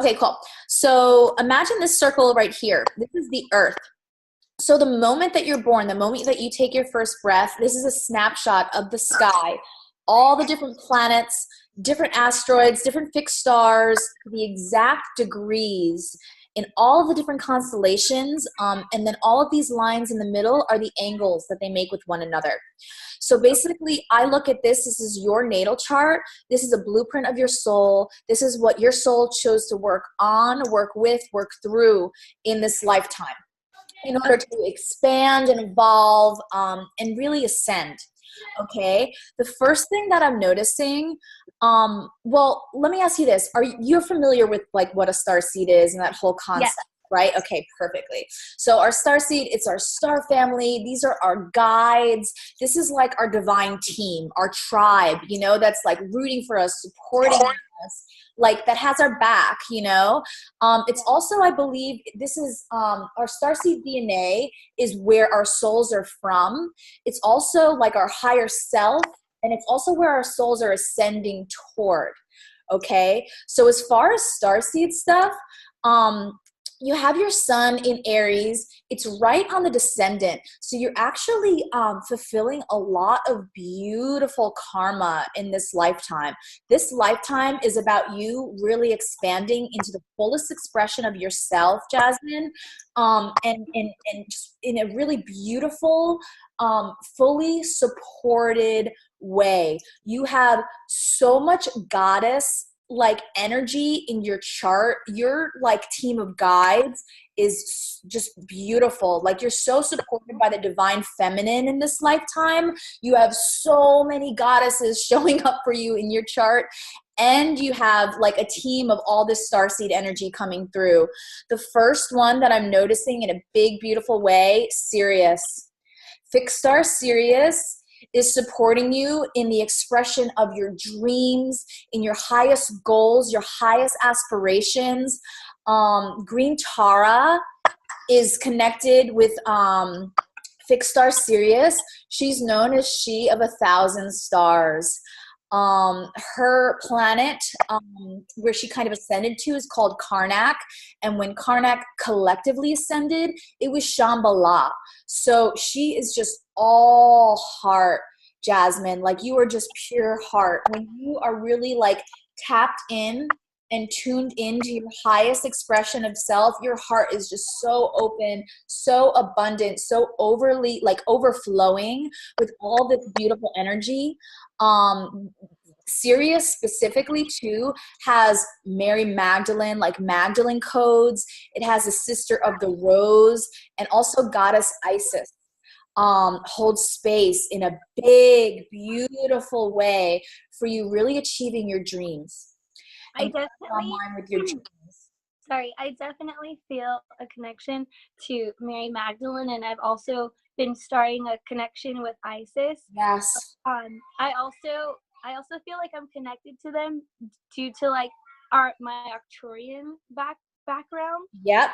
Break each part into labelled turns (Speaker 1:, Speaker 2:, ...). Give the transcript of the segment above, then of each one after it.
Speaker 1: Okay, cool. So imagine this circle right here. This is the earth. So the moment that you're born, the moment that you take your first breath, this is a snapshot of the sky. All the different planets, different asteroids, different fixed stars, the exact degrees in all of the different constellations. And then all of these lines in the middle are the angles that they make with one another. So basically, I look at this. This is your natal chart. This is a blueprint of your soul. This is what your soul chose to work on, work with, work through in this lifetime in order to expand and evolve and really ascend. Okay. The first thing that I'm noticing, well, let me ask you this. Are you familiar with like what a star seed is and that whole
Speaker 2: Yes.
Speaker 1: concept? Right? Okay, perfectly. So our star seed, it's our star family. These are our guides. This is like our divine team, our tribe, you know, that's like rooting for us, supporting us, like that has our back, you know. It's also, I believe, this is our starseed DNA is where our souls are from. It's also like our higher self, and it's also where our souls are ascending toward. Okay, so as far as starseed stuff, you have your sun in Aries. It's right on the descendant. So you're actually fulfilling a lot of beautiful karma in this lifetime. This lifetime is about you really expanding into the fullest expression of yourself, Jasmine, and just in a really beautiful, fully supported way. You have so much goddess like energy in your chart. Your like team of guides is just beautiful. Like you're so supported by the divine feminine in this lifetime. You have so many goddesses showing up for you in your chart, and you have like a team of all this starseed energy coming through. The first one that I'm noticing in a big beautiful way, Sirius. Fixed star Sirius is supporting you in the expression of your dreams, in your highest goals, your highest aspirations. Green Tara is connected with fixed star Sirius. She's known as she of 1,000 stars. Her planet, where she kind of ascended to, is called Karnak. And when Karnak collectively ascended, it was Shambhala. So she is just all heart, Jasmine. Like you are just pure heart. When you are really like tapped in and tuned into your highest expression of self, your heart is just so open, so abundant, so overly like overflowing with all this beautiful energy. Sirius specifically too has Mary Magdalene, like Magdalene codes. It has a sister of the rose, and also goddess Isis holds space in a big, beautiful way for you really achieving your dreams.
Speaker 2: I
Speaker 1: And
Speaker 2: definitely
Speaker 1: online with your dreams.
Speaker 2: sorry, I definitely feel a connection to Mary Magdalene, and I've also been starting a connection with Isis.
Speaker 1: Yes.
Speaker 2: I also feel like I'm connected to them due to like my Arcturian background,
Speaker 1: Yep.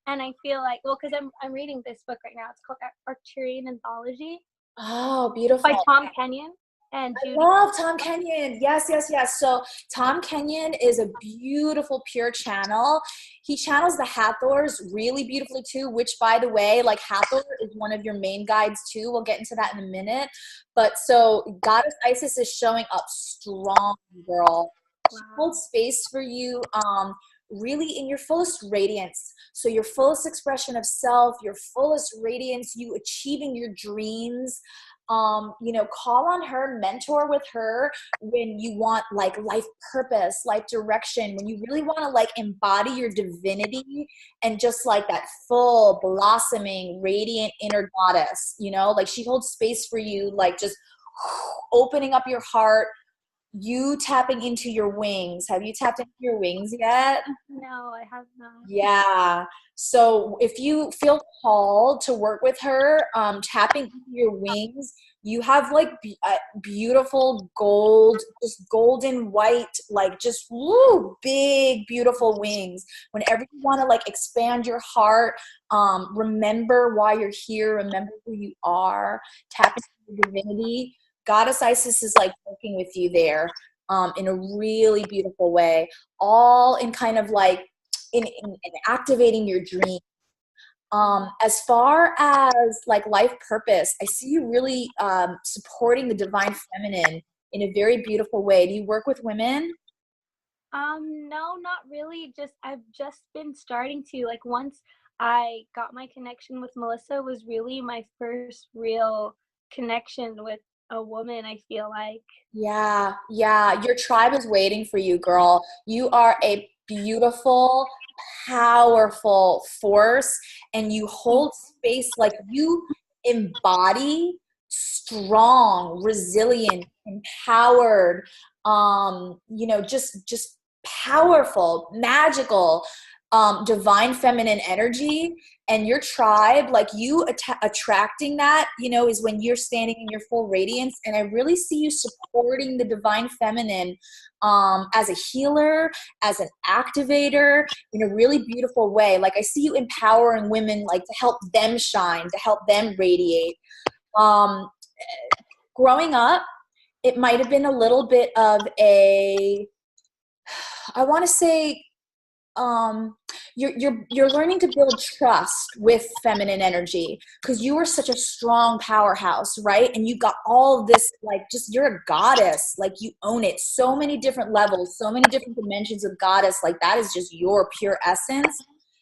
Speaker 2: and I feel like, well, because I'm reading this book right now. It's called Arcturian Anthology
Speaker 1: Oh,
Speaker 2: by
Speaker 1: beautiful.
Speaker 2: Tom Kenyon and
Speaker 1: I
Speaker 2: Judy.
Speaker 1: love Tom Kenyon. Yes, yes, yes. So Tom Kenyon is a beautiful, pure channel. He channels the Hathors really beautifully too, which by the way, like Hathor is one of your main guides too. We'll get into that in a minute. But so Goddess Isis is showing up strong, girl. She
Speaker 2: Wow.
Speaker 1: holds space for you really in your fullest radiance. So your fullest expression of self, your fullest radiance, you achieving your dreams. You know, call on her, mentor with her when you want like life purpose, life direction, when you really want to like embody your divinity and just like that full blossoming radiant inner goddess, you know, like she holds space for you, like just opening up your heart, you tapping into your wings. Have you tapped into your wings yet?
Speaker 2: No, I have not.
Speaker 1: Yeah. So if you feel called to work with her, tapping into your wings, you have like beautiful gold, just golden white, like just woo, big, beautiful wings. Whenever you want to like expand your heart, remember why you're here, remember who you are, tap into your divinity. Goddess Isis is like working with you there in a really beautiful way, all in kind of like in activating your dream. As far as like life purpose, I see you really supporting the divine feminine in a very beautiful way. Do you work with women?
Speaker 2: No, not really. I've just been starting to, like, once I got my connection with Melissa was really my first real connection with a woman, I feel like.
Speaker 1: Yeah, yeah. Your tribe is waiting for you, girl. You are a beautiful, powerful force, and you hold space like you embody strong, resilient, empowered, just powerful, magical, divine feminine energy. And your tribe, like you attracting that, is when you're standing in your full radiance. And I really see you supporting the divine feminine as a healer, as an activator, in a really beautiful way. Like I see you empowering women, like to help them shine, to help them radiate. um, Growing up, it might have been a little bit of a, I want to say, you're learning to build trust with feminine energy, because you are such a strong powerhouse, right? And you got all of this, like, just, you're a goddess, like you own it. So many different levels, so many different dimensions of goddess, like that is just your pure essence.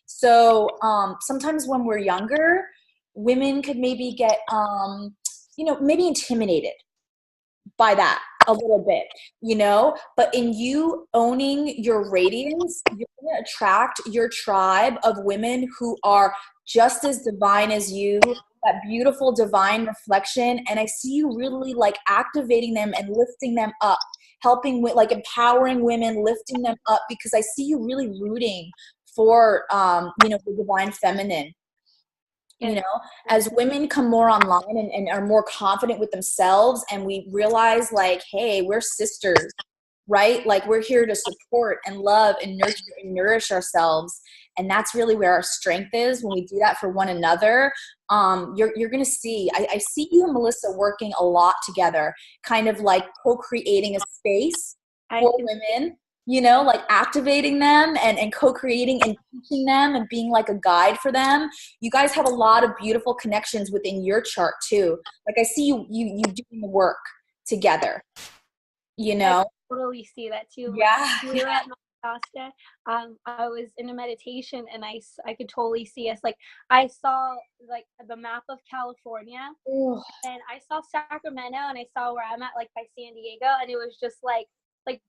Speaker 1: So sometimes when we're younger, women could maybe get maybe intimidated by that a little bit, but in you owning your radiance, you're going to attract your tribe of women who are just as divine as you, that beautiful divine reflection. And I see you really like activating them and lifting them up, helping with like empowering women, lifting them up, because I see you really rooting for the divine feminine.
Speaker 2: Yeah.
Speaker 1: As women come more online and are more confident with themselves, and we realize like, hey, we're sisters, right? Like we're here to support and love and nurture and nourish ourselves. And that's really where our strength is. When we do that for one another, you're going to see, I see you and Melissa working a lot together, kind of like co-creating a space for women, like activating them and co-creating and teaching them and being like a guide for them. You guys have a lot of beautiful connections within your chart too. Like I see you doing the work together,
Speaker 2: I totally see that too.
Speaker 1: Yeah.
Speaker 2: We were at Shasta. I was in a meditation, and I could totally see us. Like I saw like the map of California,
Speaker 1: Ooh.
Speaker 2: and I saw Sacramento, and I saw where I'm at, like by San Diego, and it was just like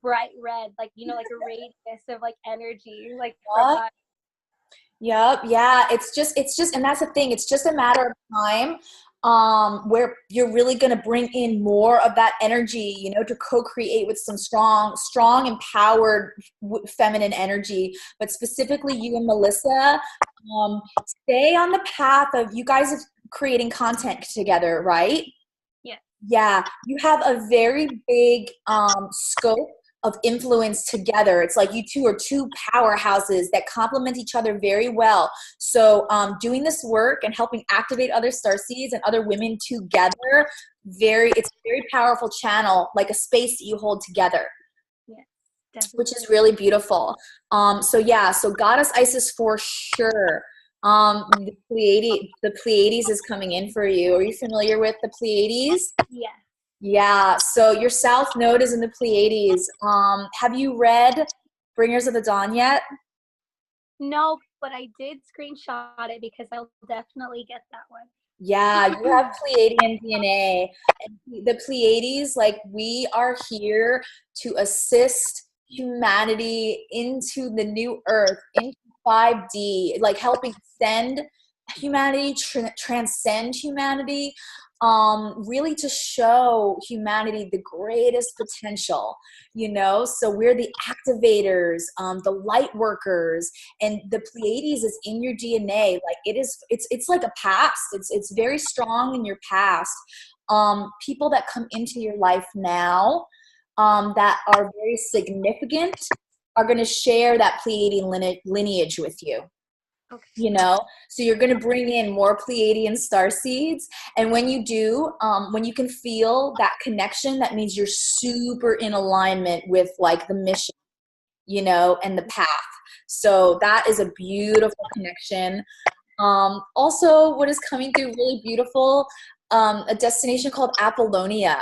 Speaker 2: bright red, like like a radius of like energy, like from that.
Speaker 1: Yep. Yeah. It's just, and that's the thing. It's just a matter of time, where you're really going to bring in more of that energy, to co-create with some strong, empowered feminine energy. But specifically you and Melissa, stay on the path of you guys of creating content together, right?
Speaker 2: Yeah.
Speaker 1: Yeah. You have a very big scope of influence together. It's like you two are two powerhouses that complement each other very well. So doing this work and helping activate other starseeds and other women together, it's a very powerful channel, like a space that you hold together.
Speaker 2: Yeah, definitely.
Speaker 1: Which is really beautiful. So Goddess Isis for sure. The Pleiades is coming in for you. Are you familiar with the Pleiades?
Speaker 2: Yeah.
Speaker 1: Yeah, so your South Node is in the Pleiades. Have you read Bringers of the Dawn yet?
Speaker 2: No, but I did screenshot it because I'll definitely get that one.
Speaker 1: Yeah, you have Pleiadian DNA. And the Pleiades, like, we are here to assist humanity into the new earth, into 5D, like helping send humanity, transcend humanity, really to show humanity the greatest potential, so we're the activators, the light workers, and the Pleiades is in your DNA. Like it's like a past, it's very strong in your past. People that come into your life now, that are very significant, are going to share that Pleiadian lineage with you.
Speaker 2: Okay.
Speaker 1: So you're going to bring in more Pleiadian starseeds. And when you do, when you can feel that connection, that means you're super in alignment with like the mission, and the path. So that is a beautiful connection. Also, what is coming through really beautiful, a destination called Apollonia.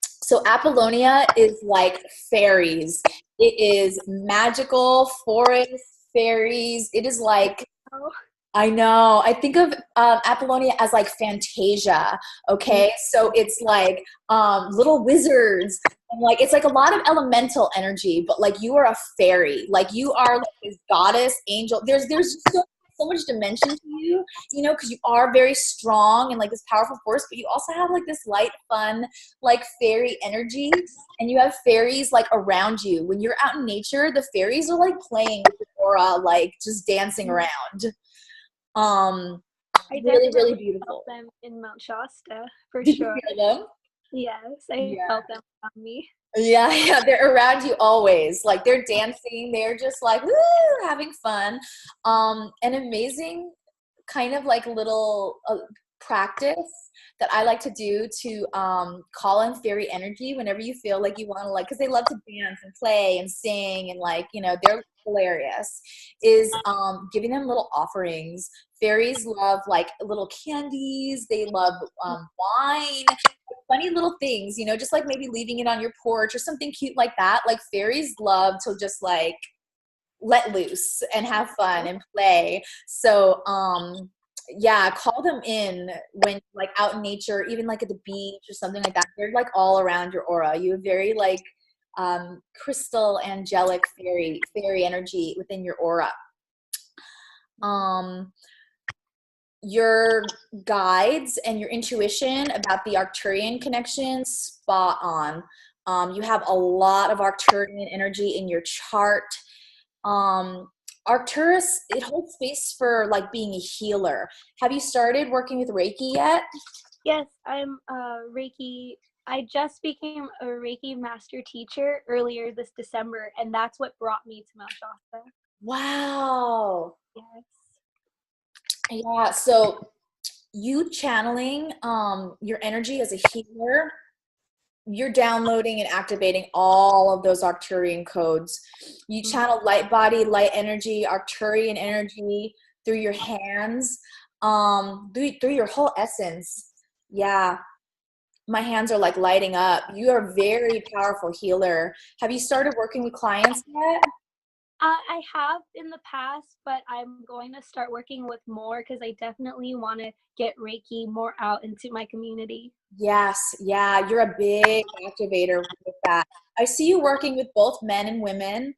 Speaker 1: So Apollonia is like fairies. It is magical forest fairies. It is like,
Speaker 2: Oh.
Speaker 1: I know. I think of Apollonia as like Fantasia. Okay, so it's like little wizards, and like it's like a lot of elemental energy, but like you are a fairy. Like you are like this goddess angel. There's just so much dimension to you, you know, because you are very strong and like this powerful force, but you also have like this light, fun, like fairy energy, and you have fairies like around you. When you're out in nature, the fairies are like playing with your aura, like just dancing around.
Speaker 2: I
Speaker 1: Really, really
Speaker 2: definitely felt
Speaker 1: beautiful.
Speaker 2: them in Mount Shasta for
Speaker 1: Did you
Speaker 2: sure.
Speaker 1: feel them?
Speaker 2: Yes, I
Speaker 1: Yeah.
Speaker 2: felt them on me.
Speaker 1: Yeah, yeah, they're around you always. Like they're dancing, they're just like woo, having fun. An amazing kind of like little practice that I like to do to call in fairy energy whenever you feel like you want to, like, because they love to dance and play and sing and like, you know, they're hilarious, is giving them little offerings. Fairies love like little candies, they love wine, funny little things, you know, just like maybe leaving it on your porch or something cute like that. Like fairies love to just like let loose and have fun and play. So yeah, call them in when like out in nature, even like at the beach or something like that. They're like all around your aura. You have very like crystal angelic fairy energy within your aura. um your guides and your intuition about the Arcturian connection, spot on. You have a lot of Arcturian energy in your chart. um Arcturus, it holds space for like being a healer. Have you started working with Reiki yet?
Speaker 2: Yes, I'm Reiki. I just became a Reiki master teacher earlier this December, and that's what brought me to Mount Shasta.
Speaker 1: Wow.
Speaker 2: Yes.
Speaker 1: Yeah, so you channeling your energy as a healer, you're downloading and activating all of those Arcturian codes. You channel light body, light energy, Arcturian energy through your hands, through your whole essence. Yeah, my hands are like lighting up. You are a very powerful healer. Have you started working with clients yet?
Speaker 2: I have in the past, but I'm going to start working with more because I definitely want to get Reiki more out into my community.
Speaker 1: Yes, yeah, you're a big activator with that. I see you working with both men and women,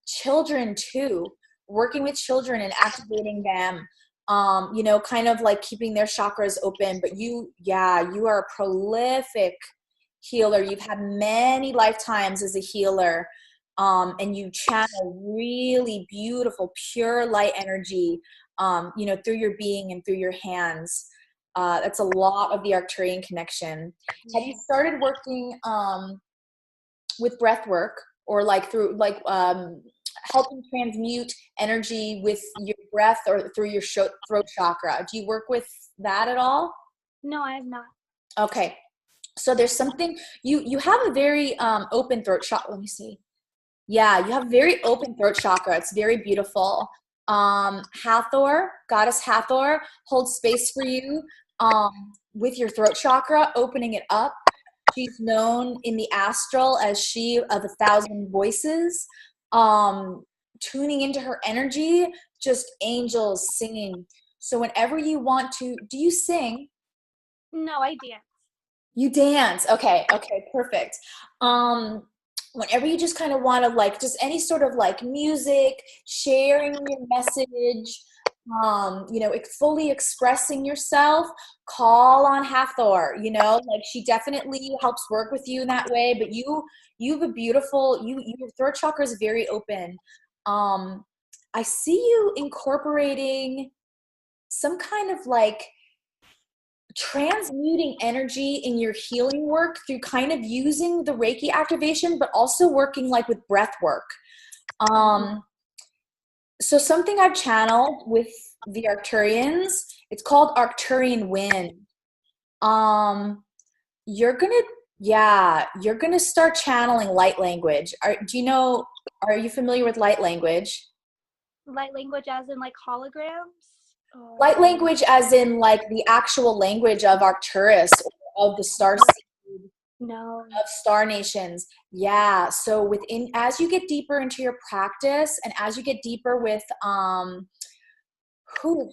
Speaker 1: children too, working with children and activating them, you know, kind of like keeping their chakras open. But you, yeah, you are a prolific healer. You've had many lifetimes as a healer, and you channel really beautiful, pure light energy, you know, through your being and through your hands. That's a lot of the Arcturian connection. Have you started working with breath work, or like through like helping transmute energy with your breath or through your throat chakra? Do you work with that at all?
Speaker 2: No, I have not.
Speaker 1: Okay. So there's something, you have a very open throat chakra. Let me see. Yeah, you have very open throat chakra. It's very beautiful. Hathor, goddess Hathor, holds space for you with your throat chakra, opening it up. She's known in the astral as she of 1,000 voices. Tuning into her energy, just angels singing. So whenever you want to, do you sing?
Speaker 2: No, I dance.
Speaker 1: You dance. Okay. Okay. Perfect. Um, Whenever you just kind of want to like just any sort of like music, sharing your message, you know, fully expressing yourself, call on Hathor, you know, like she definitely helps work with you in that way. But you have a beautiful, your throat chakra is very open. Um, I see you incorporating some kind of like transmuting energy in your healing work through kind of using the Reiki activation, but also working like with breath work. Um, so something I've channeled with the Arcturians, it's called Arcturian wind. Um, you're gonna Yeah, you're going to start channeling light language. Are you familiar with light language?
Speaker 2: Light language as in like holograms?
Speaker 1: Light
Speaker 2: Or
Speaker 1: language as in like the actual language of Arcturus or of the star
Speaker 2: no,
Speaker 1: seed
Speaker 2: no.
Speaker 1: of star nations. Yeah, so within as you get deeper into your practice and as you get deeper with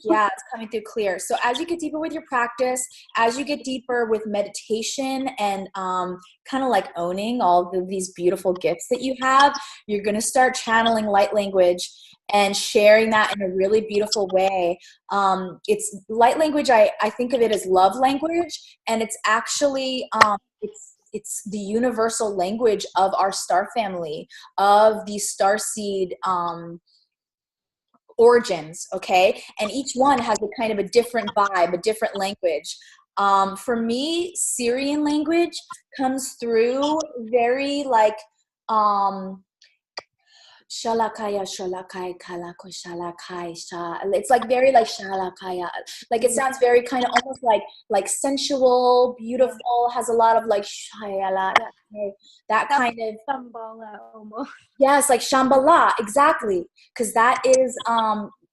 Speaker 1: yeah, it's coming through clear. So as you get deeper with your practice, as you get deeper with meditation and kind of like owning all of these beautiful gifts that you have, you're going to start channeling light language and sharing that in a really beautiful way. It's light language. I think of it as love language, and it's actually it's the universal language of our star family, of the star seed origins, okay? And each one has a kind of a different vibe, a different language. For me, Syrian language comes through very like shalakaya shalakai kalako shalakai sha. It's like very like shalakaya. Like it sounds very kind of almost like sensual,
Speaker 2: Yeah.
Speaker 1: beautiful, has a lot of like shayala, that
Speaker 2: That's
Speaker 1: kind of.
Speaker 2: Shambhala almost.
Speaker 1: Yes, like Shambhala, exactly, because that is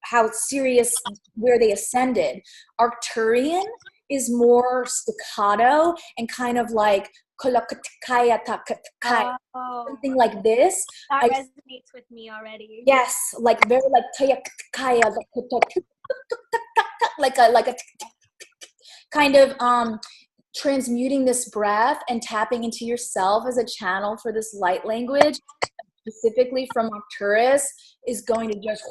Speaker 1: how serious where they ascended. Arcturian is more staccato and kind of like kolakatkaya takatkaya,
Speaker 2: Oh,
Speaker 1: something like this.
Speaker 2: that
Speaker 1: I
Speaker 2: resonates with me already.
Speaker 1: yes, like very like tayatkaya, like a kind of transmuting this breath and tapping into yourself as a channel for this light language specifically from Arcturus is going to just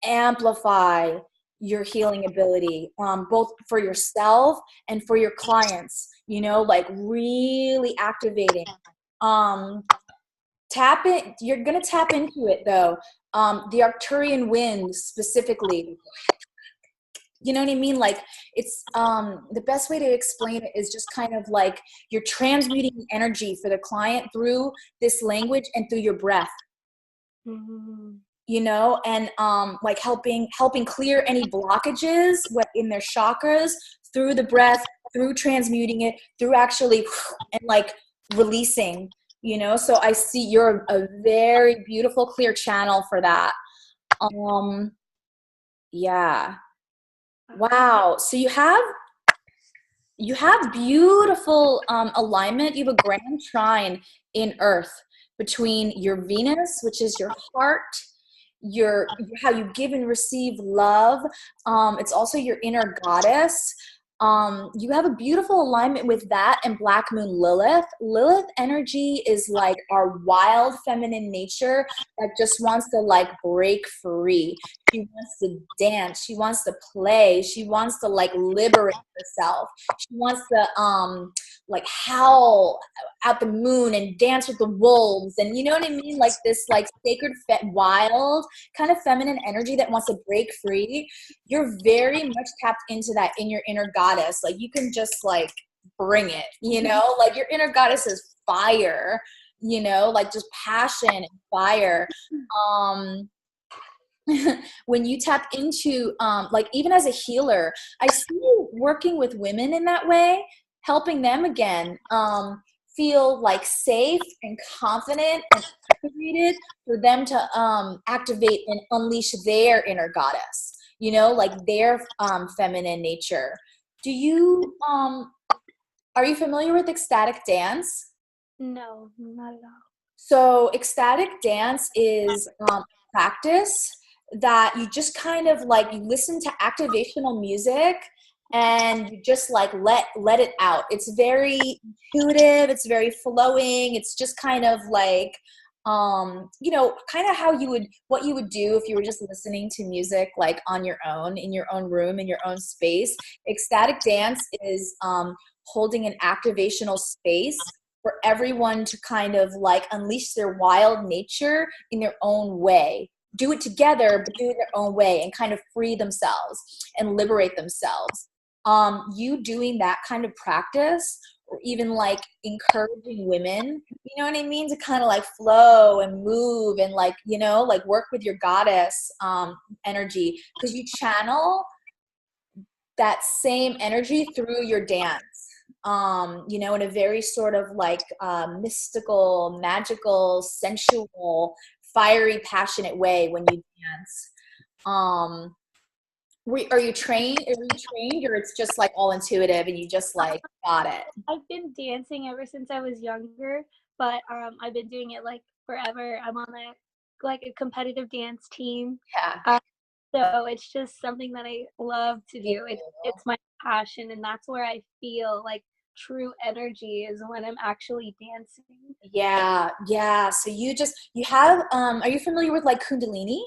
Speaker 1: amplify your healing ability, both for yourself and for your clients, like really activating. Um, Tap it, you're going to tap into it though. The Arcturian wind specifically, you know what I mean? Like it's the best way to explain it is just kind of like you're transmuting energy for the client through this language and through your breath.
Speaker 2: Mm-hmm.
Speaker 1: And like helping clear any blockages what in their chakras through the breath, through transmuting it, through actually and like releasing. So I see you're a very beautiful clear channel for that. Yeah. Wow. So you have beautiful alignment. You have a grand trine in Earth between your Venus, which is your heart, your how you give and receive love. It's also your inner goddess. You have a beautiful alignment with that and Black Moon Lilith. Lilith energy is like our wild feminine nature that just wants to like break free. She wants to dance. She wants to play. She wants to like liberate herself. She wants to like howl at the moon and dance with the wolves, and you know what I mean, like this like sacred wild kind of feminine energy that wants to break free. You're very much tapped into that in your inner goddess. Like you can just like bring it, like your inner goddess is fire, like just passion and fire. um when you tap into like even as a healer, I see you working with women in that way, helping them again feel like safe and confident and activated for them to activate and unleash their inner goddess, like their feminine nature. Do you are you familiar with ecstatic dance?
Speaker 2: No, not at all.
Speaker 1: So ecstatic dance is practice that you just kind of like you listen to activational music and you just like let it out. It's very intuitive, it's very flowing. It's just kind of like kind of how what you would do if you were just listening to music like on your own in your own room in your own space. Ecstatic dance is holding an activational space for everyone to kind of like unleash their wild nature in their own way. Do it together, but do it their own way and kind of free themselves and liberate themselves. You doing that kind of practice, or even like encouraging women, you know what I mean, to kind of like flow and move and like, like work with your goddess energy, because you channel that same energy through your dance. you know, in a very sort of like mystical, magical, sensual, fiery, passionate way when you dance. Um, are you trained? Are you trained, or it's just like all intuitive and you just like got it?
Speaker 2: I've been dancing ever since I was younger, but I've been doing it like forever. I'm on a competitive dance team.
Speaker 1: Yeah.
Speaker 2: Uh, so it's just something that I love to do. It's my passion, and that's where I feel like true energy is when I'm actually dancing.
Speaker 1: Yeah, yeah. So you have are you familiar with like Kundalini?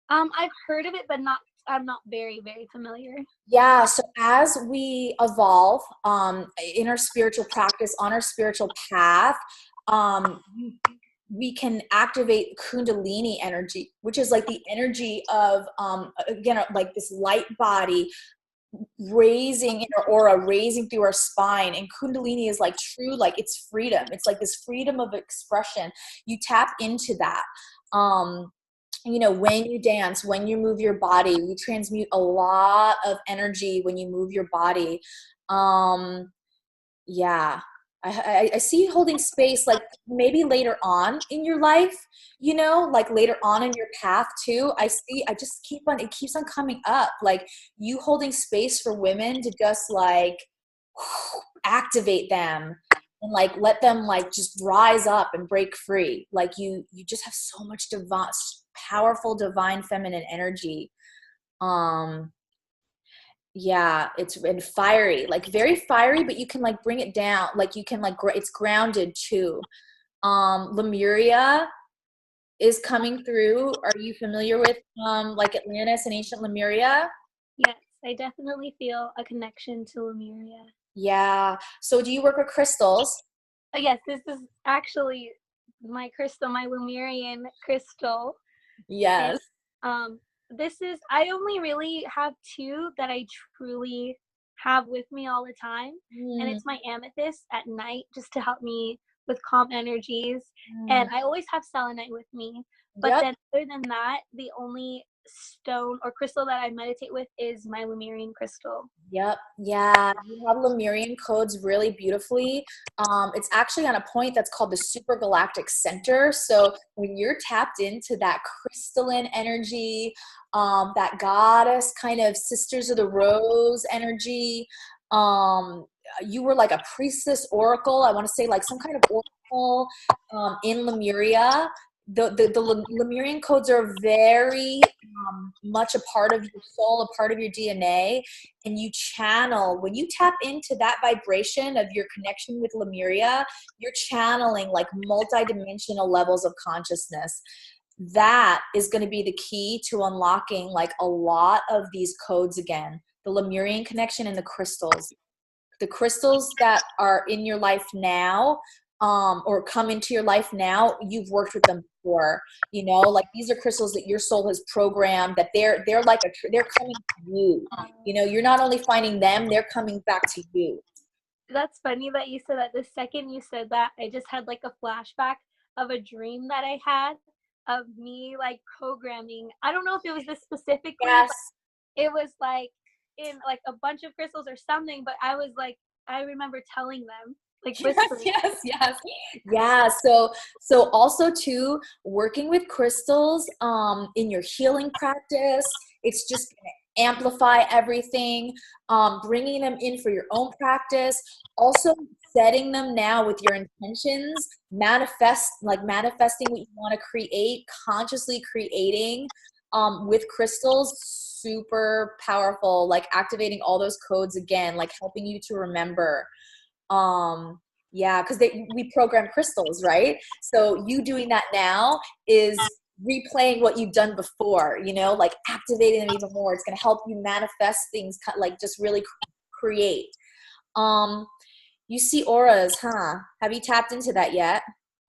Speaker 2: I've heard of it, but I'm not very, very familiar.
Speaker 1: Yeah, so as we evolve in our spiritual practice, on our spiritual path, um, we can activate Kundalini energy, which is like the energy of, again, like this light body raising in our aura, raising through our spine. And Kundalini is like true, like it's freedom. It's like this freedom of expression. You tap into that. You know, when you dance, when you move your body, you transmute a lot of energy when you move your body. Um, yeah. I see you holding space like maybe later on in your life, you know, like later on in your path too. I just it keeps on coming up. Like you holding space for women to just like activate them and like let them like just rise up and break free. Like you just have so much divine, powerful divine feminine energy. Um yeah, it's and fiery, like very fiery, but you can like bring it down. Like you can like it's grounded too. Lemuria is coming through. Are you familiar with like Atlantis and ancient Lemuria?
Speaker 2: Yes, I definitely feel a connection to Lemuria.
Speaker 1: Yeah. So do you work with crystals?
Speaker 2: Oh, yes, this is actually my crystal, my Lemurian crystal. And
Speaker 1: Yes.
Speaker 2: um, this is, I only really have two that I truly have with me all the time. And
Speaker 1: Mm,
Speaker 2: it's my amethyst at night just to help me with calm energies.
Speaker 1: mm.
Speaker 2: And I always have selenite with me. But
Speaker 1: Yep.
Speaker 2: then, other than that, the only stone or crystal that I meditate with is my Lemurian crystal.
Speaker 1: Yep. Yeah. You have Lemurian codes really beautifully. It's actually on a point that's called the supergalactic center. So when you're tapped into that crystalline energy, that goddess kind of sisters of the rose energy, um, you were like a priestess oracle. I want to say like some kind of oracle in Lemuria. The Lemurian codes are very much a part of your soul, a part of your DNA, and you channel when you tap into that vibration of your connection with Lemuria, you're channeling like multidimensional levels of consciousness. That is going to be the key to unlocking like a lot of these codes again. The Lemurian connection and the crystals that are in your life now, or come into your life now, you've worked with them before. You know, like these are crystals that your soul has programmed, that they're like they're coming to you. You know, you're not only finding them, they're coming back to you.
Speaker 2: That's funny that you said that. The second you said that, I just had like a flashback of a dream that I had of me like programming. I don't know if it was this specifically,
Speaker 1: Yes.
Speaker 2: but it was like in like a bunch of crystals or something, but I was like, I remember telling them, like
Speaker 1: Yes,
Speaker 2: whispering.
Speaker 1: yes, yes. Yeah, so also too, working with crystals in your healing practice, it's just gonna amplify everything. Bringing them in for your own practice, also setting them now with your intentions, manifesting what you want to create, consciously creating with crystals, super powerful, like activating all those codes again, like helping you to remember. Yeah, because we program crystals, right? So you doing that now is replaying what you've done before, you know, like activating them even more. It's going to help you manifest things, like just really create. um you see auras, huh? Have you tapped into that yet?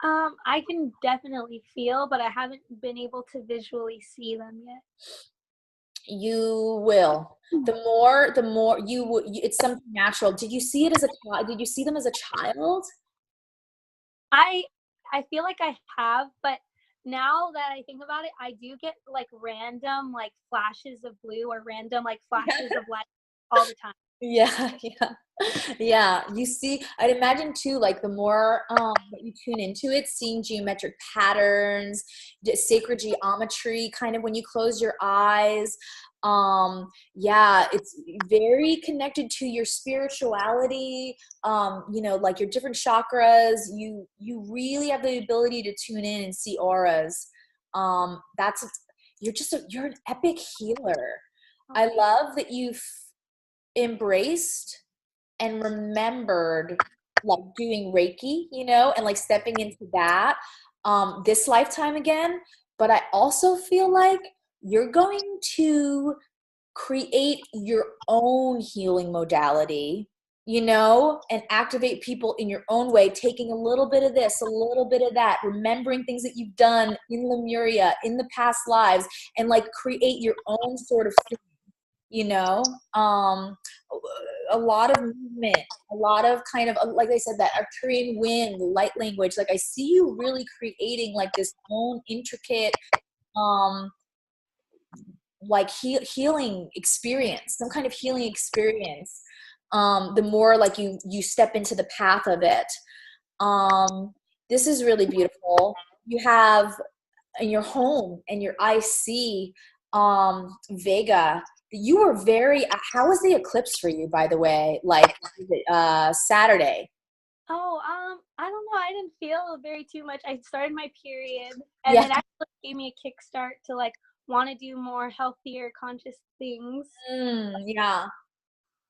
Speaker 2: I can definitely feel, but I haven't been able to visually see them yet.
Speaker 1: You will. The more it's something natural. Did you see it as a child? Did you see them as a child?
Speaker 2: I I feel like I have, but now that I think about it, I do get like random like flashes of blue or random like flashes of light all the time.
Speaker 1: Yeah, yeah. Yeah, you see, I'd imagine too, like the more that you tune into it, seeing geometric patterns, sacred geometry, kind of when you close your eyes. Yeah, it's very connected to your spirituality, like your different chakras. You really have the ability to tune in and see auras. That's you're an epic healer. I
Speaker 2: Okay.
Speaker 1: love that you've embraced and remembered like doing Reiki, and like stepping into that this lifetime again. But I also feel like you're going to create your own healing modality, and activate people in your own way, taking a little bit of this, a little bit of that, remembering things that you've done in Lemuria, in the past lives, and like create your own sort of thing, you know um a lot of movement, a lot of kind of, like I said, that Arcturian wind, light language. Like I see you really creating like this own intricate um like healing experience, some kind of healing experience, the more like you step into the path of it. This is really beautiful. You have in your home and your IC, Vega. You were very, how was the eclipse for you, by the way? Like, Saturday?
Speaker 2: Oh, I don't know. I didn't feel very too much. I started my period, and
Speaker 1: Yeah.
Speaker 2: it actually gave me a kickstart to like want to do more healthier, conscious things.
Speaker 1: Yeah.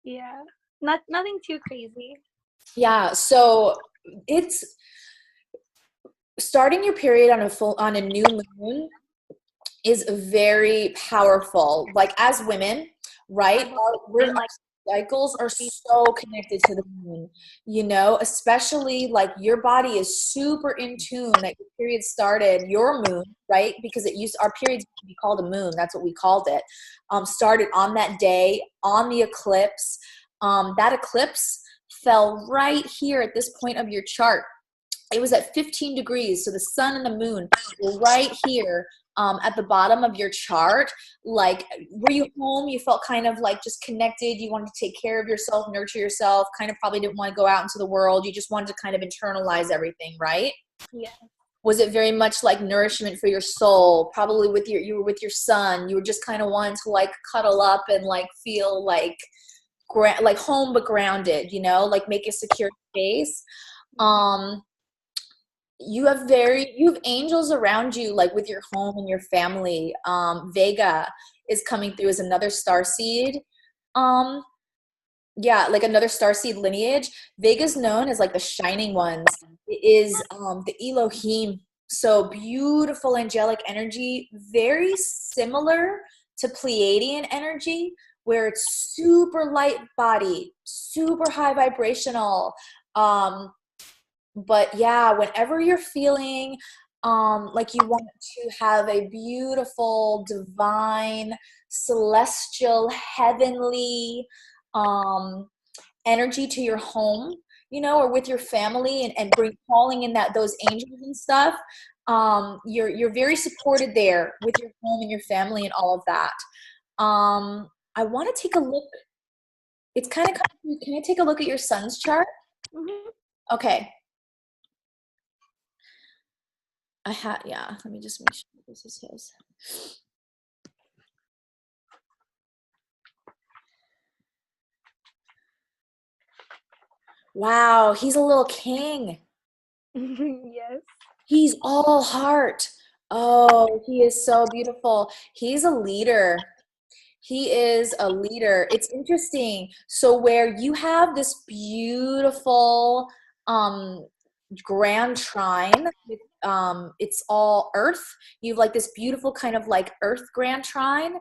Speaker 2: Yeah, nothing too crazy.
Speaker 1: Yeah. So it's starting your period on a new moon is very powerful. Like as women, right?
Speaker 2: I've
Speaker 1: Our
Speaker 2: been like,
Speaker 1: cycles are so connected to the moon, especially like your body is super in tune that your period started, your moon, right? Because our periods used to be called a moon. That's what we called it. Started on that day, on the eclipse. That eclipse fell right here at this point of your chart. It was at 15 degrees. So the sun and the moon were right here, at the bottom of your chart. Like, were you home? You felt kind of like just connected. You wanted to take care of yourself, nurture yourself, kind of probably didn't want to go out into the world. You just wanted to kind of internalize everything, right?
Speaker 2: yeah,
Speaker 1: Was it very much like nourishment for your soul? Probably you were with your son. You were just kind of wanting to like cuddle up and like feel like like home but grounded, like make a secure space. Um, you have angels around you, like with your home and your family. Vega is coming through as another star seed. um yeah, like another star seed lineage. Vega's known as like the shining ones. It is the Elohim. So beautiful angelic energy, very similar to Pleiadian energy, where it's super light body, super high vibrational. But yeah, whenever you're feeling like you want to have a beautiful, divine, celestial, heavenly um energy to your home, or with your family, and bring calling in those angels and stuff, you're very supported there with your home and your family and all of that. I want to take a look. It's kind of, can I take a look at your sun's chart?
Speaker 2: mm-hmm.
Speaker 1: Okay. Yeah, let me just make sure this is his. Wow, he's a little king.
Speaker 2: Yes.
Speaker 1: He's all heart. Oh, he is so beautiful. He's a leader. He is a leader. It's interesting. So where you have this beautiful um grand trine with it's all earth. You have like this beautiful kind of like earth grand trine.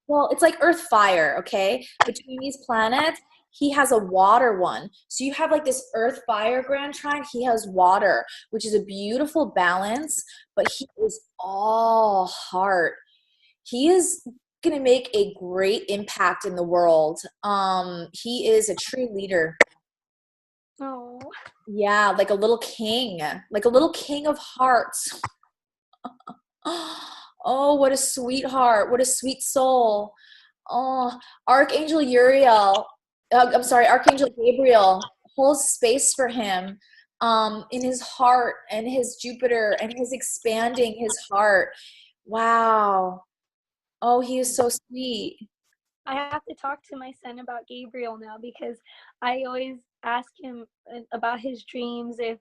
Speaker 1: Well, it's like earth fire, okay? Between these planets, he has a water one. So you have like this earth fire grand trine. He has water, which is a beautiful balance, but he is all heart. He is going to make a great impact in the world. He is a true leader.
Speaker 2: Oh.
Speaker 1: Yeah, like a little king of hearts. Oh, what a sweetheart. What a sweet soul. Oh, Archangel Uriel I'm sorry, Archangel Gabriel holds space for him in his heart and his Jupiter and his expanding his heart. Wow. Oh, he is so sweet.
Speaker 2: I have to talk to my son about Gabriel now because I always ask him about his dreams, if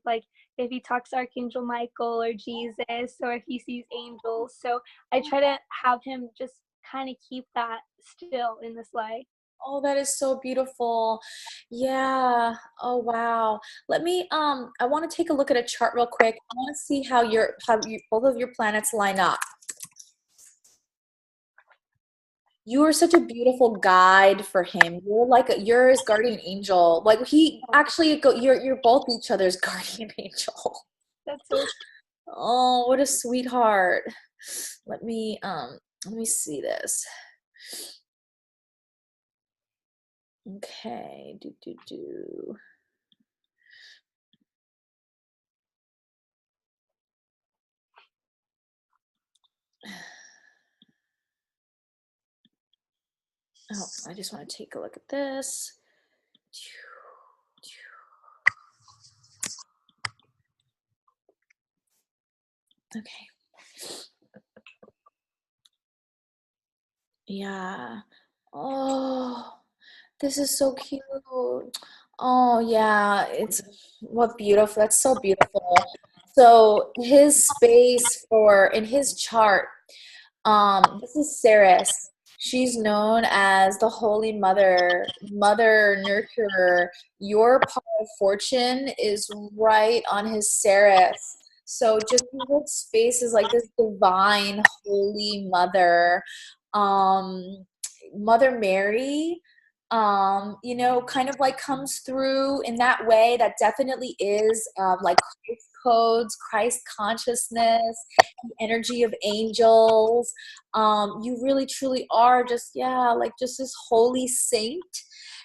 Speaker 2: he talks to Archangel Michael or Jesus, or if he sees angels. So I try to have him just kind of keep that still in this life.
Speaker 1: Oh, that is so beautiful. Yeah. Oh, wow. Let me I want to take a look at a chart real quick. I want to see how both of your planets line up. You are such a beautiful guide for him. You're his guardian angel. Like he actually you're both each other's guardian angel.
Speaker 2: That's so.
Speaker 1: Oh, what a sweetheart. Let me see this. Okay. Do. Oh, I just want to take a look at this. Okay. Yeah. Oh, this is so cute. Oh, yeah. It's what beautiful. That's so beautiful. So his space for in his chart, this is Ceres. She's known as the Holy Mother, Mother Nurturer. Your part of fortune is right on his Ceres. So just hold space is like this divine Holy Mother. Um, Mother Mary, kind of like comes through in that way. That definitely is like Christ codes, Christ consciousness, the energy of angels. You really truly are just, yeah, like just this holy saint,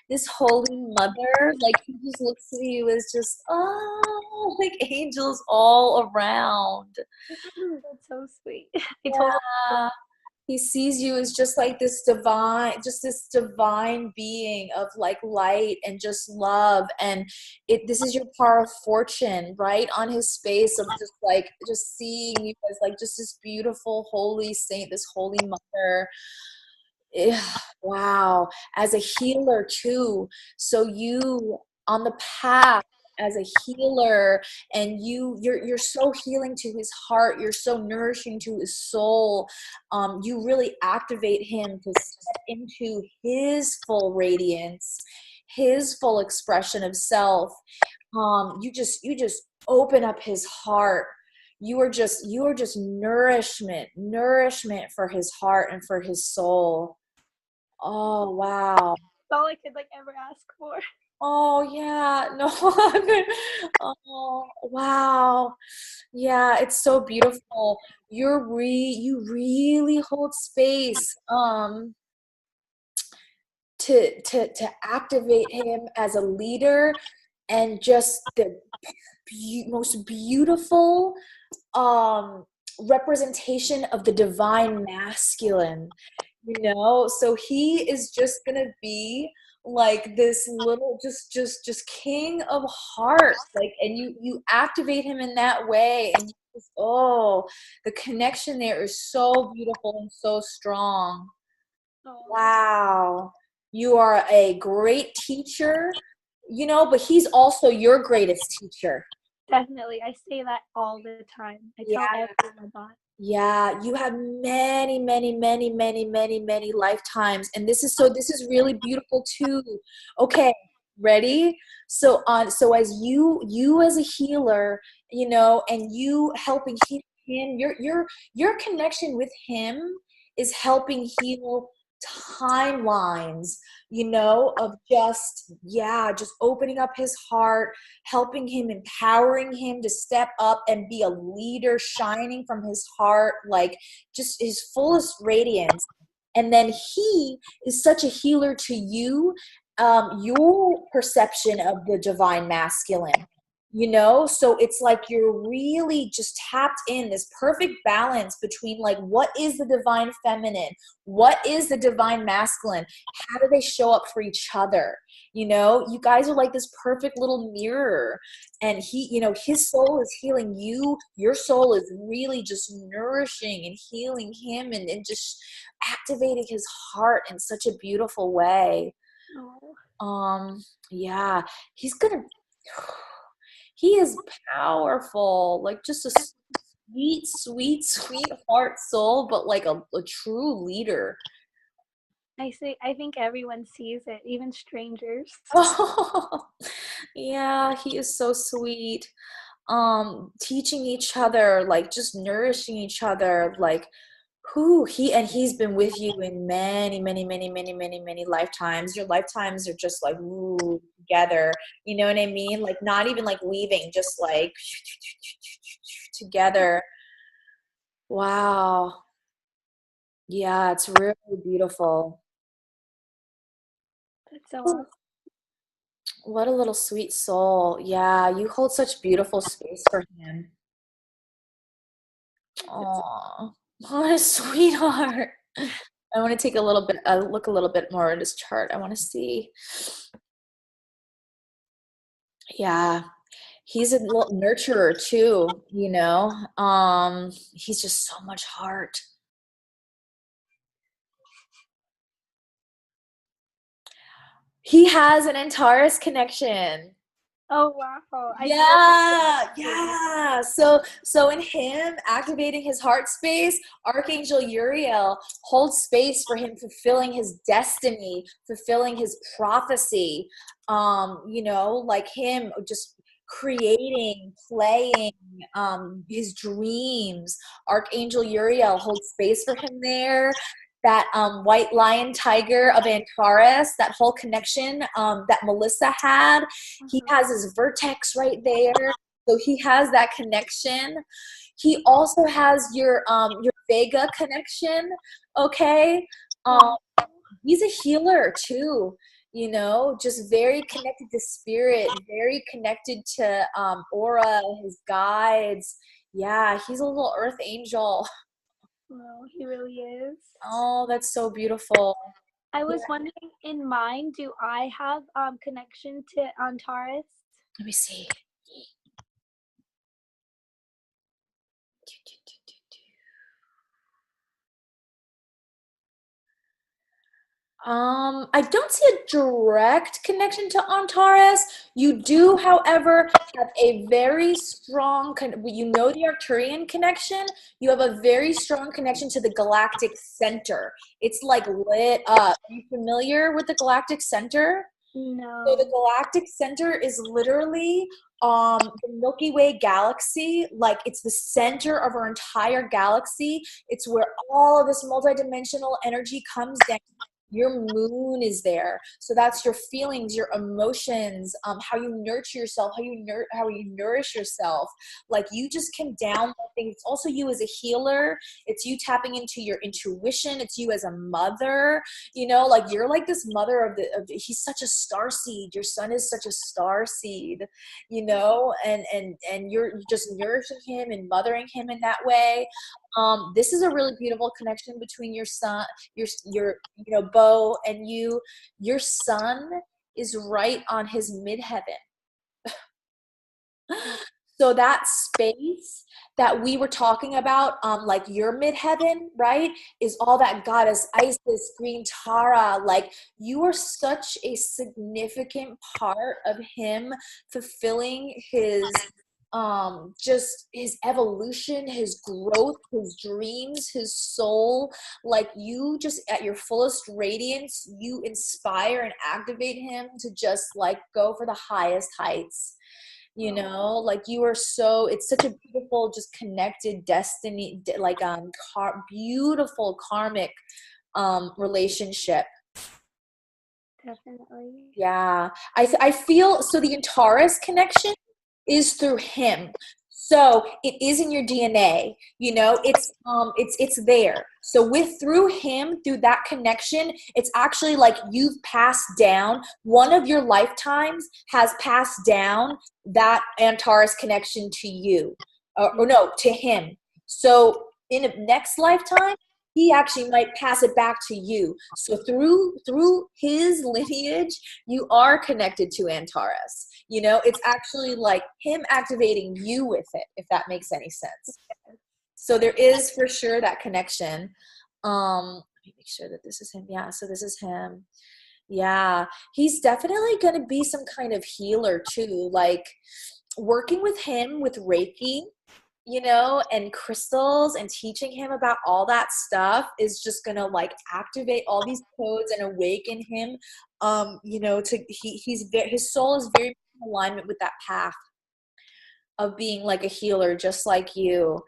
Speaker 1: this holy mother. Like he just looks at you as just, oh, like angels all around.
Speaker 2: That's so sweet. I told him.
Speaker 1: Yeah. He sees you as just this divine being of like light and just love. And this is your power of fortune, right? On his space of just seeing you as like just this beautiful holy saint, this holy mother. Yeah, wow. As a healer too. So you on the path as a healer, and you're so healing to his heart, you're so nourishing to his soul. You really activate him to step into his full radiance, his full expression of self. You just open up his heart. You are just nourishment for his heart and for his soul. Oh, wow.
Speaker 2: That's all I could ever ask for.
Speaker 1: Oh, yeah. No. Oh, wow. Yeah, it's so beautiful. You really hold space to activate him as a leader, and just the most beautiful representation of the divine masculine. So he is just gonna be like this little just king of hearts, like, and you activate him in that way, and the connection there is so beautiful and so strong.
Speaker 2: Oh,
Speaker 1: Wow. You are a great teacher, but he's also your greatest teacher.
Speaker 2: definitely. I say that all the time. I tell
Speaker 1: Yeah.
Speaker 2: everyone that.
Speaker 1: Yeah, you have many, many, many, many, many, many lifetimes. And this is really beautiful too. Okay, ready? So as you as a healer, and you helping him, your connection with him is helping heal timelines, of just, yeah, just opening up his heart, helping him, empowering him to step up and be a leader, shining from his heart, like just his fullest radiance. And then he is such a healer to you, your perception of the divine masculine. you know? So it's like you're really just tapped in this perfect balance between like what is the divine feminine, what is the divine masculine, how do they show up for each other? You know, you guys are like this perfect little mirror, and he, you know, his soul is healing you, your soul is really just nourishing and healing him, and just activating his heart in such a beautiful way.
Speaker 2: Oh.
Speaker 1: Yeah, he's gonna, he is powerful, like just a sweet, sweet, sweet heart soul, but like a true leader.
Speaker 2: I think everyone sees it, even strangers.
Speaker 1: Oh, yeah, he is so sweet. Teaching each other, like just nourishing each other, like who he, and he's been with you in many, many, many, many, many, many lifetimes. Your lifetimes are just like ooh, together. You know what I mean? Like not even like weaving, just like together. Wow. Yeah, it's really beautiful.
Speaker 2: That's so awesome.
Speaker 1: What a little sweet soul. Yeah, you hold such beautiful space for him. Oh, what a sweetheart. I want to take a little bit, look a little bit more at his chart. I want to see. Yeah, he's a little nurturer too, you know. He's just so much heart. He has an Antares connection.
Speaker 2: Oh wow! I feel so
Speaker 1: Yeah,
Speaker 2: connected.
Speaker 1: yeah. So in him activating his heart space, Archangel Uriel holds space for him fulfilling his destiny, fulfilling his prophecy. You know, like him just creating, playing, his dreams. Archangel Uriel holds space for him there. That white lion tiger of Antares, that whole connection that Melissa had, he has his vertex right there, so he has that connection. He also has your Vega connection. Okay, um,
Speaker 2: Wow.
Speaker 1: he's a healer too. You know, just very connected to spirit, very connected to aura, his guides. Yeah, he's a little earth angel.
Speaker 2: No, he really is.
Speaker 1: Oh, that's so beautiful.
Speaker 2: I
Speaker 1: Yeah,
Speaker 2: was wondering, in mine, do I have connection to Antares?
Speaker 1: let me see. I don't see a direct connection to Antares. You do, however, have a very strong, you know, the Arcturian connection. You have a very strong connection to the galactic center. It's like lit up. Are you familiar with the galactic center? So the
Speaker 2: No.
Speaker 1: galactic center is literally the Milky Way galaxy. Like it's the center of our entire galaxy. It's where all of this multidimensional energy comes down. Your moon is there, so that's your feelings, your emotions, how you nurture yourself, how you nourish yourself. Like you just can download things. It's also you as a healer. It's you tapping into your intuition. It's you as a mother. You know, like you're like this mother he's such a star seed. Your son is such a star seed. You know, and you're just nourishing him and mothering him in that way. This is a really beautiful connection between your son, your you know, Bo, and you. Your son is right on his midheaven. So that space that we were talking about, like your midheaven, right, is all that goddess Isis, Green Tara. Like you are such a significant part of him fulfilling his just his evolution, his growth, his dreams, his soul. Like you just at your fullest radiance, you inspire and activate him to just like go for the highest heights. You know, like you are so, it's such a beautiful just connected destiny, like beautiful karmic relationship.
Speaker 2: Definitely.
Speaker 1: Yeah, I feel so the Antares connection is through him. So it is in your DNA, you know, it's there. So through him, through that connection, it's actually like you've passed down, one of your lifetimes has passed down that Antares connection to you, or no, to him. So in a next lifetime, he actually might pass it back to you. So through his lineage, you are connected to Antares. You know, it's actually like him activating you with it, if that makes any sense. So there is for sure that connection. Let me make sure that this is him. Yeah, so this is him. Yeah, he's definitely going to be some kind of healer too. Like working with him with Reiki, you know, and crystals and teaching him about all that stuff is just gonna like activate all these codes and awaken him. You know, his soul is very in alignment with that path of being like a healer, just like you.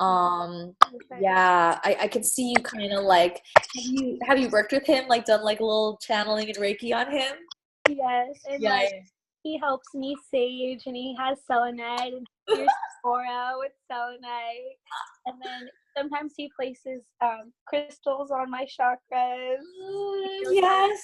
Speaker 1: Yeah, I can see you kind of like, have you worked with him, like done like a little channeling and Reiki on him?
Speaker 2: Yes, and
Speaker 1: Yeah.
Speaker 2: like he helps me sage, and he has selenite and your aura with selenite, and then sometimes he places crystals on my chakras.
Speaker 1: Yes.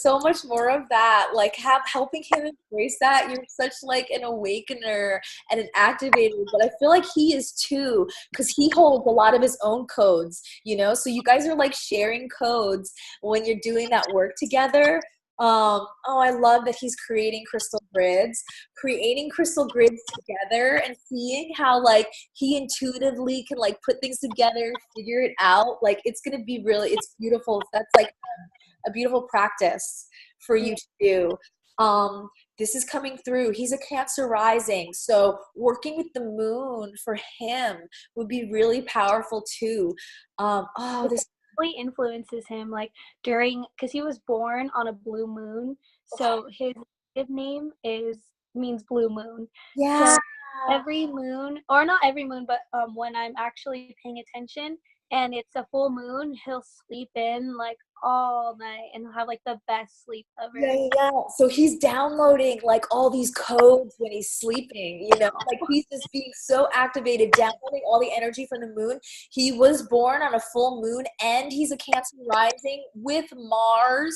Speaker 1: So much more of that. Like helping him embrace that. You're such like an awakener and an activator, but I feel like he is too, because he holds a lot of his own codes, you know? So you guys are like sharing codes when you're doing that work together. Oh, I love that he's creating crystal grids together and seeing how like he intuitively can like put things together, figure it out. Like it's gonna be it's beautiful. That's like a beautiful practice for you to do. This is coming through. He's a Cancer rising, so working with the moon for him would be really powerful too. This
Speaker 2: really influences him, like during, because he was born on a blue moon, so his name means blue moon.
Speaker 1: yeah.
Speaker 2: So every moon, or not every moon, but when I'm actually paying attention and it's a full moon, he'll sleep in like all night and he'll have like the best sleep ever.
Speaker 1: Yeah. So he's downloading like all these codes when he's sleeping, you know, like he's just being so activated, downloading all the energy from the moon. He was born on a full moon and he's a Cancer rising with Mars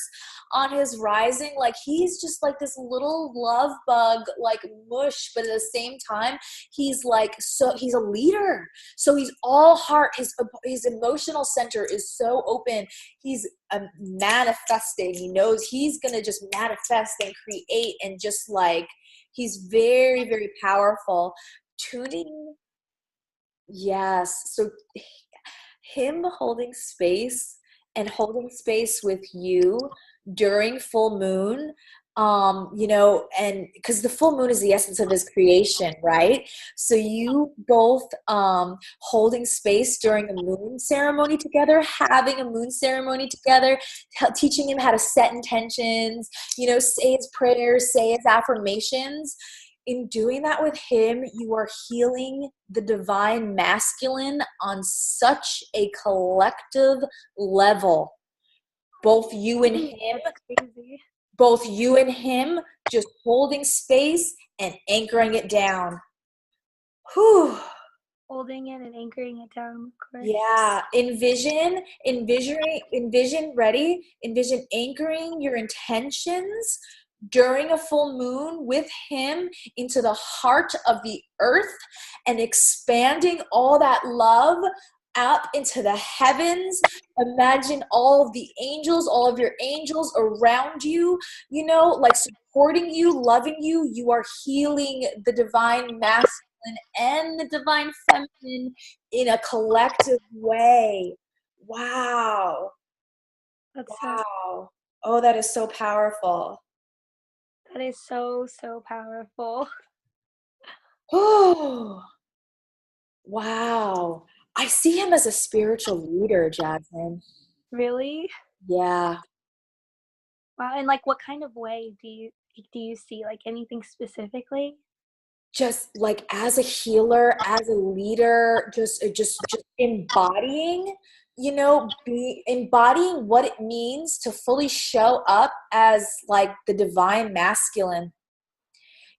Speaker 1: on his rising. Like he's just like this little love bug, like mush, but at the same time, he's like, so he's a leader. So he's all heart. His emotional center is so open. He's manifesting. He knows he's gonna just manifest and create, and just like he's very, very powerful. Tuning, yes. So him holding space and holding space with you during full moon, you know, and because the full moon is the essence of his creation, right? So you both holding space during a moon ceremony together, having a moon ceremony together, teaching him how to set intentions, you know, say his prayers, say his affirmations. In doing that with him, you are healing the divine masculine on such a collective level. Both you and him,
Speaker 2: Crazy.
Speaker 1: both you and him, just holding space and anchoring it down. Whew.
Speaker 2: Holding it and anchoring it down, of course.
Speaker 1: Yeah. Envision, anchoring your intentions during a full moon with him into the heart of the earth and expanding all that love up into the heavens. Imagine all of all of your angels around you, you know, like supporting you, loving you. You are healing the divine masculine and the divine feminine in a collective way. Wow.
Speaker 2: That's
Speaker 1: Wow. Oh, that is so powerful.
Speaker 2: that is so powerful.
Speaker 1: Oh, wow. I see him as a spiritual leader, Jasmine.
Speaker 2: Really?
Speaker 1: Yeah.
Speaker 2: Wow. And like, what kind of way do you see, like anything specifically?
Speaker 1: Just like as a healer, as a leader, just embodying, you know, be embodying what it means to fully show up as like the divine masculine.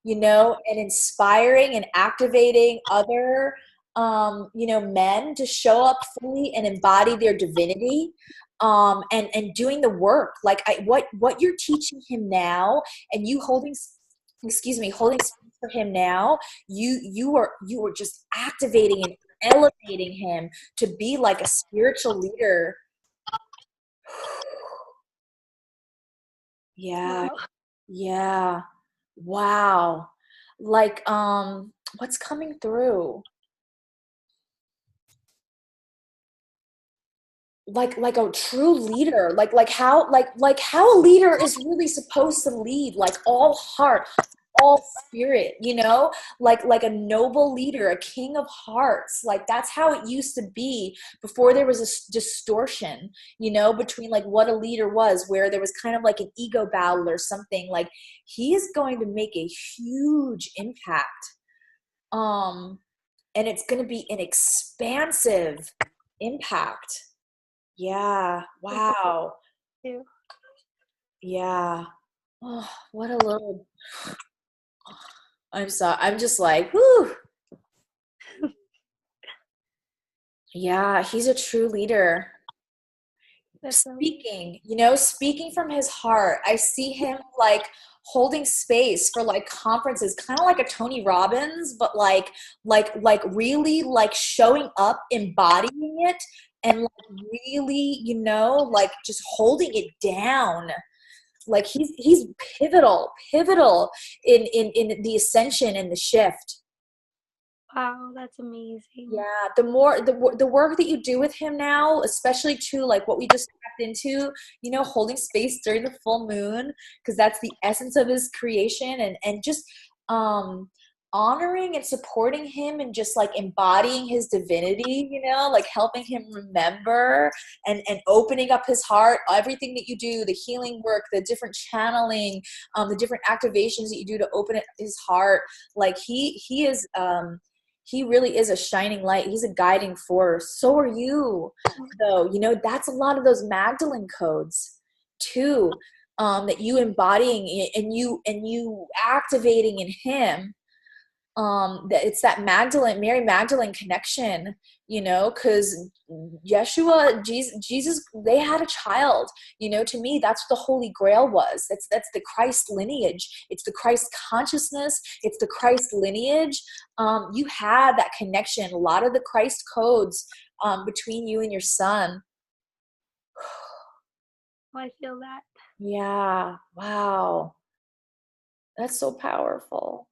Speaker 1: you know, and inspiring and activating other, you know, men to show up fully and embody their divinity, and doing the work. Like what you're teaching him now, and you holding, excuse me, holding space for him now, you are just activating and elevating him to be like a spiritual leader. Yeah,
Speaker 2: Wow.
Speaker 1: yeah. Wow. Like, what's coming through? Like a true leader, like how a leader is really supposed to lead, like all heart, all spirit, you know, like a noble leader, a king of hearts. Like that's how it used to be before there was a distortion, you know, between like what a leader was, where there was kind of like an ego battle or something. Like he is going to make a huge impact, um and it's going to be an expansive impact. Yeah. Wow.
Speaker 2: Too.
Speaker 1: Yeah. Oh, what a little. I'm sorry. I'm just like, whoo. Yeah, he's a true leader.
Speaker 2: That's so
Speaker 1: Speaking, you know, speaking from his heart. I see him like holding space for like conferences, kind of like a Tony Robbins, but like really like showing up, embodying it, and like really, you know, like just holding it down. Like he's pivotal in the ascension and the shift.
Speaker 2: wow. That's amazing.
Speaker 1: Yeah, the more the work that you do with him now, especially to like what we just tapped into, you know, holding space during the full moon, because that's the essence of his creation, and just um honoring and supporting him and just like embodying his divinity, you know, like helping him remember and opening up his heart. Everything that you do, the healing work, the different channeling, the different activations that you do to open his heart, like he is he really is a shining light. He's a guiding force. So are you, though. You know, that's a lot of those Magdalene codes too, that you embodying and you activating in him. That it's that Mary Magdalene connection, you know, because Jesus, they had a child. You know, to me, that's what the Holy Grail was. That's the Christ lineage. It's the Christ consciousness. It's the Christ lineage. You had that connection. A lot of the Christ codes, between you and your son.
Speaker 2: I feel that.
Speaker 1: Yeah. Wow. That's so powerful.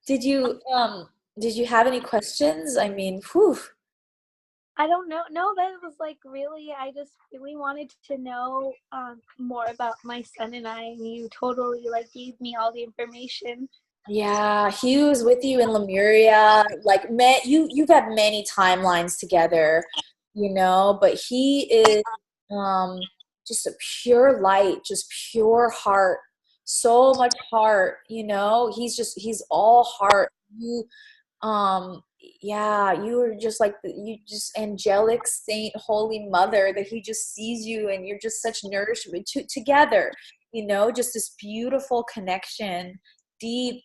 Speaker 1: Did you did you have any questions? I mean, whew.
Speaker 2: I don't know. No, that was like really, I just really wanted to know more about my son and I. And you totally like gave me all the information.
Speaker 1: Yeah, he was with you in Lemuria. Like, you've had many timelines together, you know, but he is um just a pure light, just pure heart, so much heart, you know. He's all heart. You yeah, you are just like you just angelic saint, holy mother, that he just sees you and you're just such nourishment together, you know, just this beautiful connection, deep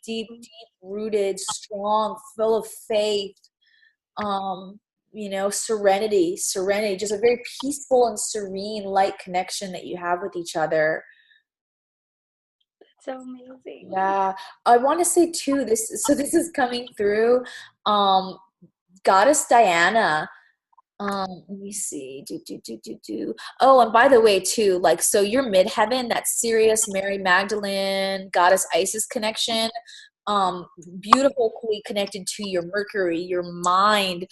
Speaker 1: rooted, strong, full of faith, um you know, serenity, just a very peaceful and serene light connection that you have with each other.
Speaker 2: That's so amazing.
Speaker 1: Yeah, I want to say too, this is coming through, um goddess Diana. Let me see. Oh, and by the way, too, like, so your midheaven, that Sirius, Mary Magdalene, Goddess Isis connection, um, beautifully connected to your Mercury, your mind,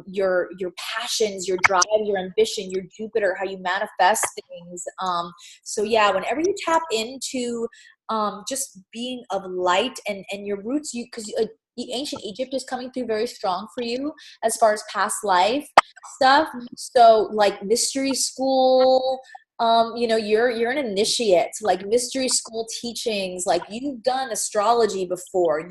Speaker 1: your passions, your drive, your ambition, your Jupiter, how you manifest things. So yeah, whenever you tap into just being of light and your roots, you because the ancient Egypt is coming through very strong for you as far as past life stuff. So like mystery school, you're an initiate, like mystery school teachings, like you've done astrology before,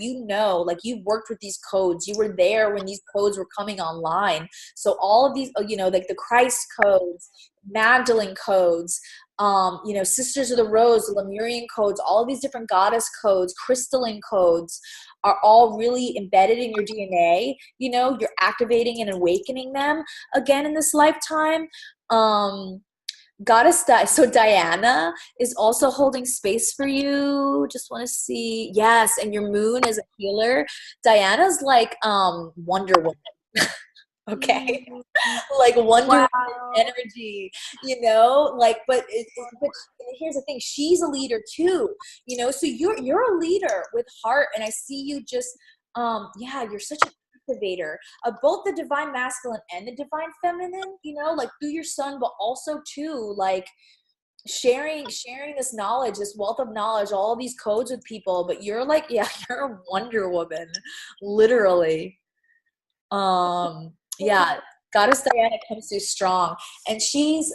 Speaker 1: like you've worked with these codes, you were there when these codes were coming online. So all of these, like the Christ codes, Magdalene codes, Sisters of the Rose, the Lemurian codes, all of these different goddess codes, crystalline codes are all really embedded in your DNA. You're activating and awakening them again in this lifetime. So Diana is also holding space for you. Just want to see. Yes, and your moon is a healer. Diana's like Wonder Woman. Okay. Like Wonder
Speaker 2: Wow.
Speaker 1: Woman energy, but here's the thing, she's a leader too, so you're a leader with heart, and I see you just you're such an activator of both the divine masculine and the divine feminine, like through your son, but also too like sharing this knowledge, this wealth of knowledge, all these codes with people. But you're like, you're a Wonder Woman, literally. Yeah, Goddess Diana comes through strong, and she's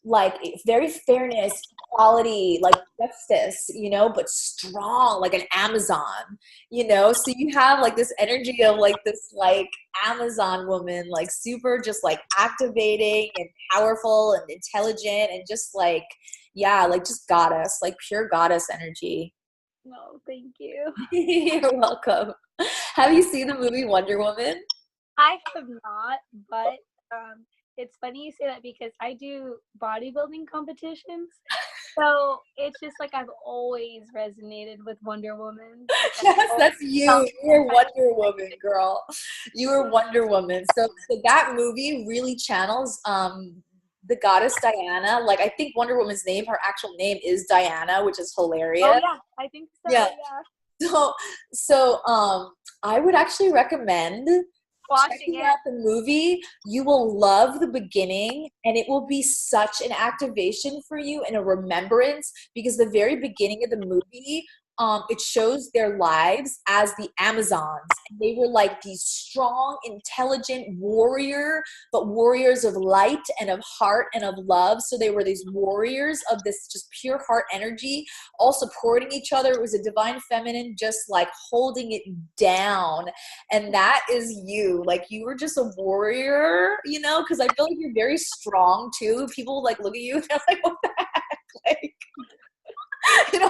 Speaker 1: like very fairness, equality, like justice, but strong, like an Amazon, so you have like this energy of like this like Amazon woman, like super just like activating and powerful and intelligent, and just like just goddess, like pure goddess energy.
Speaker 2: No, thank you.
Speaker 1: You're welcome. Have you seen the movie Wonder Woman?
Speaker 2: I have not, but it's funny you say that because I do bodybuilding competitions. So it's just like I've always resonated with Wonder Woman.
Speaker 1: Yes, that's you. You're Wonder Woman, girl. You are Wonder Woman. So that movie really channels the goddess Diana. Like I think Wonder Woman's name, her actual name is Diana, which is hilarious.
Speaker 2: Oh yeah, I think so.
Speaker 1: Yeah.
Speaker 2: Yeah.
Speaker 1: So I would actually recommend checking
Speaker 2: Watching
Speaker 1: out the movie. You will love the beginning, and it will be such an activation for you and a remembrance, because the very beginning of the movie, it shows their lives as the Amazons, and they were like these strong, intelligent but warriors of light and of heart and of love. So they were these warriors of this just pure heart energy, all supporting each other. It was a divine feminine just like holding it down, and that is you. Like you were just a warrior, because I feel like you're very strong too. People like look at you and they're like, what the heck? Like,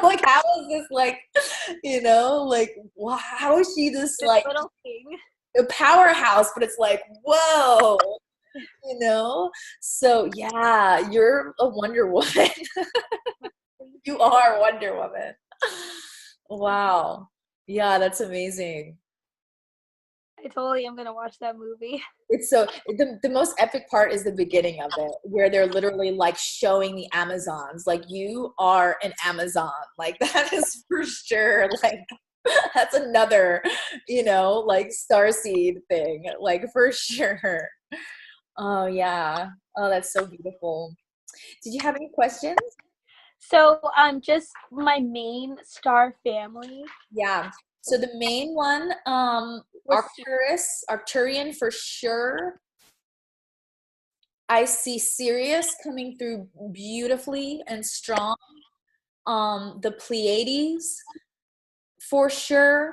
Speaker 1: like how is this like, like wow, how is she this like
Speaker 2: little thing,
Speaker 1: a powerhouse? But it's like, whoa, so yeah, you're a Wonder Woman. You are Wonder Woman. Wow. Yeah, that's amazing.
Speaker 2: I totally am gonna watch that movie.
Speaker 1: It's so the most epic part is the beginning of it, where they're literally like showing the Amazons, like you are an Amazon, like that is for sure. Like that's another, like Starseed thing, like for sure. Oh yeah. Oh, that's so beautiful. Did you have any questions?
Speaker 2: So just my main star family.
Speaker 1: Yeah. So the main one, Arcturian for sure. I see Sirius coming through beautifully and strong. The Pleiades for sure.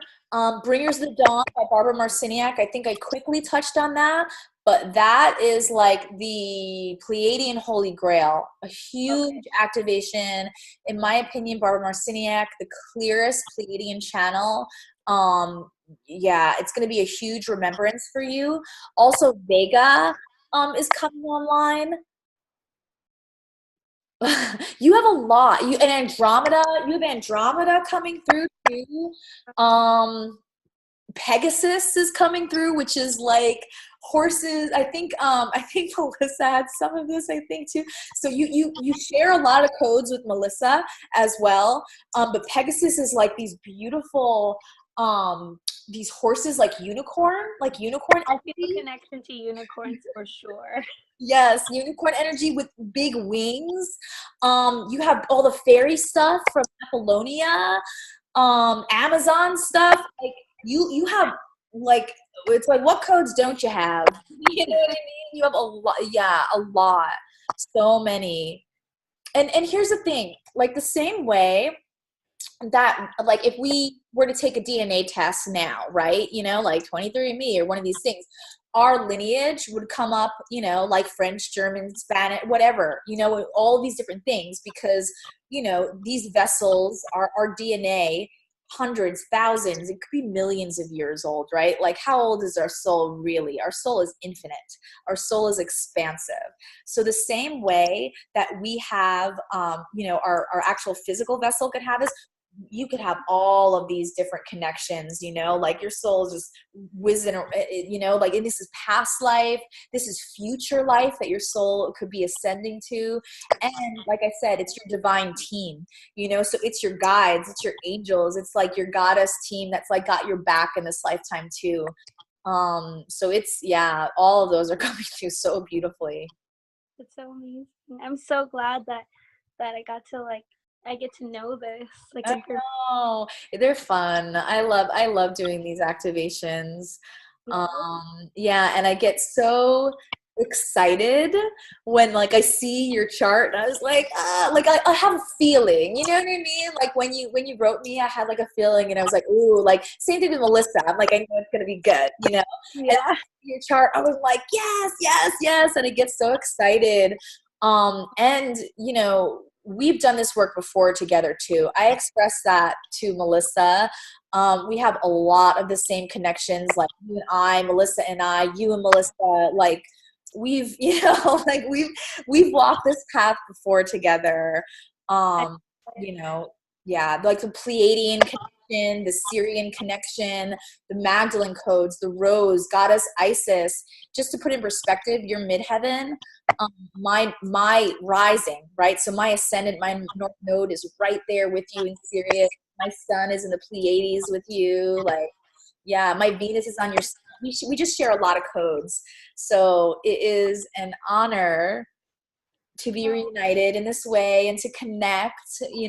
Speaker 1: Bringers of the Dawn by Barbara Marciniak. I think I quickly touched on that, but that is like the Pleiadian Holy Grail, a huge activation. In my opinion, Barbara Marciniak, the clearest Pleiadian channel. It's going to be a huge remembrance for you. Also, Vega is coming online. You have a lot. You have Andromeda coming through too. Pegasus is coming through, which is like horses. I think Melissa had some of this, I think too. So you share a lot of codes with Melissa as well. But Pegasus is like these beautiful these horses, like unicorn
Speaker 2: I feel
Speaker 1: energy.
Speaker 2: a connection to unicorns for sure.
Speaker 1: Yes, unicorn energy with big wings. You have all the fairy stuff from Apollonia, Amazon stuff. Like you have like, it's like, what codes don't you have? You know what I mean? You have a lot. Yeah, a lot. So many. And here's the thing, like the same way that like if we were to take a DNA test now, right? You know, like 23andMe or one of these things, our lineage would come up, you know, like French, German, Spanish, whatever, you know, all these different things because, you know, these vessels are our DNA hundreds, thousands, it could be millions of years old, right? Like how old is our soul really? Our soul is infinite. Our soul is expansive. So the same way that we have, you know, our actual physical vessel could have this, you could have all of these different connections, you know, like your soul is just whizzing, you know, like, and this is past life, this is future life that your soul could be ascending to. And like I said, it's your divine team, you know, so it's your guides, it's your angels, it's like your goddess team that's like got your back in this lifetime too. So it's, yeah, all of those are coming through so beautifully.
Speaker 2: It's so amazing. I'm so glad that I get to know this. Like
Speaker 1: I know. They're fun. I love doing these activations. Yeah, and I get so excited when like I see your chart and I was like, like I have a feeling, you know what I mean? Like when you wrote me, I had like a feeling and I was like, ooh, like same thing with Melissa. I'm like, I know it's gonna be good, you know? And
Speaker 2: Yeah.
Speaker 1: your chart, I was like, yes, yes, yes, and I get so excited. And you know, we've done this work before together too. I expressed that to Melissa. We have a lot of the same connections, like you and I, Melissa and I, you and Melissa, like we've, you know, like we've walked this path before together.
Speaker 2: I,
Speaker 1: You know, yeah, like the Pleiadian connection, the Syrian connection, the Magdalene codes, the Rose, Goddess Isis. Just to put in perspective, your midheaven, my rising, right? So my ascendant, my north node is right there with you in Sirius. My sun is in the Pleiades with you. Like, yeah, my Venus is on your. We just share a lot of codes. So it is an honor to be reunited in this way and to connect. You